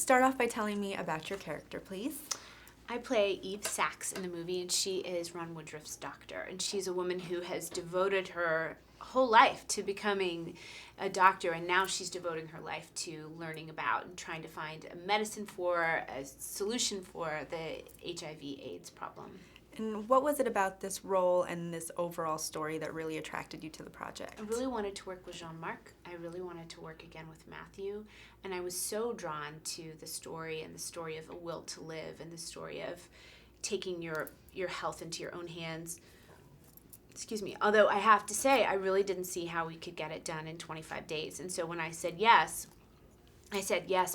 start off by telling me about your character, please. I play Eve Sachs in the movie, and she is Ron Woodroof's doctor. And she's a woman who has devoted her whole life to becoming a doctor, and now she's devoting her life to learning about and trying to find a medicine for, a solution for the HIV/AIDS problem. And what was it about this role and this overall story that really attracted you to the project? I really wanted to work with Jean-Marc. I really wanted to work again with Matthew. And I was so drawn to the story and the story of a will to live and the story of taking your health into your own hands. Excuse me. Although I have to say, I really didn't see how we could get it done in 25 days. And so when I said yes,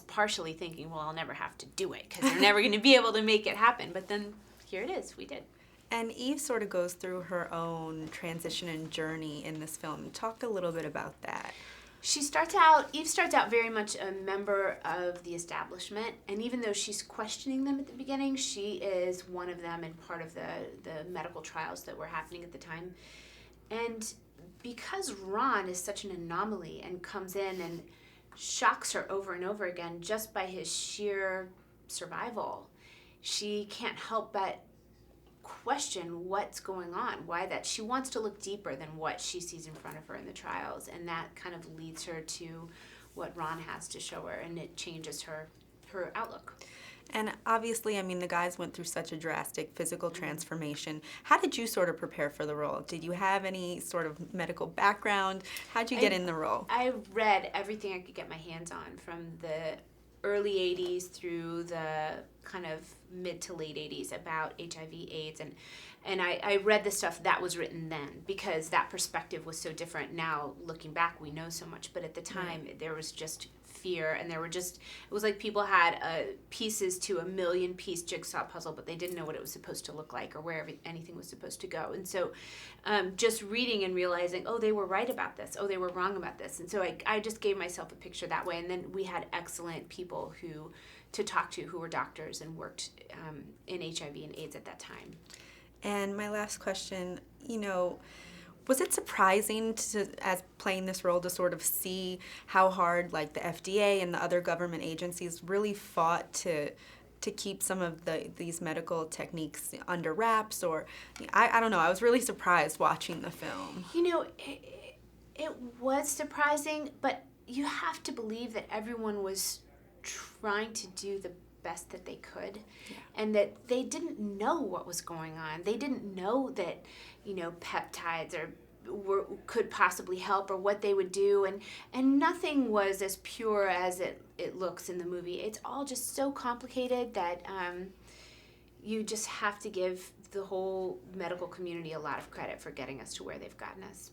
partially thinking, well, I'll never have to do it because they're never going to be able to make it happen. But then here it is. We did. And Eve sort of goes through her own transition and journey in this film. Talk a little bit about that. Eve starts out very much a member of the establishment, and even though she's questioning them at the beginning, she is one of them and part of the medical trials that were happening at the time. And because Ron is such an anomaly and comes in and shocks her over and over again just by his sheer survival, she can't help but question what's going on, why that. She wants to look deeper than what she sees in front of her in the trials, and that kind of leads her to what Ron has to show her, and it changes her outlook. And obviously, I mean, the guys went through such a drastic physical transformation. How did you sort of prepare for the role? Did you have any sort of medical background? How'd you get in the role? I read everything I could get my hands on from the early 80s through the kind of mid to late 80s about HIV/AIDS, and I read the stuff that was written then because that perspective was so different. Now looking back, we know so much, but at the time there was just fear, and it was like people had pieces to a 1,000,000-piece jigsaw puzzle, but they didn't know what it was supposed to look like or where anything was supposed to go. And so just reading and realizing, oh, they were right about this, oh, they were wrong about this. And so I just gave myself a picture that way, and then we had excellent people to talk to who were doctors and worked in HIV and AIDS at that time. And my last question, was it surprising as playing this role to sort of see how hard like the FDA and the other government agencies really fought to keep some of these medical techniques under wraps? Or I don't know, I was really surprised watching the film. It was surprising, but you have to believe that everyone was trying to do the best that they could, and that they didn't know what was going on. They didn't know that peptides could possibly help or what they would do, and nothing was as pure as it looks in the movie. It's all just so complicated that you just have to give the whole medical community a lot of credit for getting us to where they've gotten us.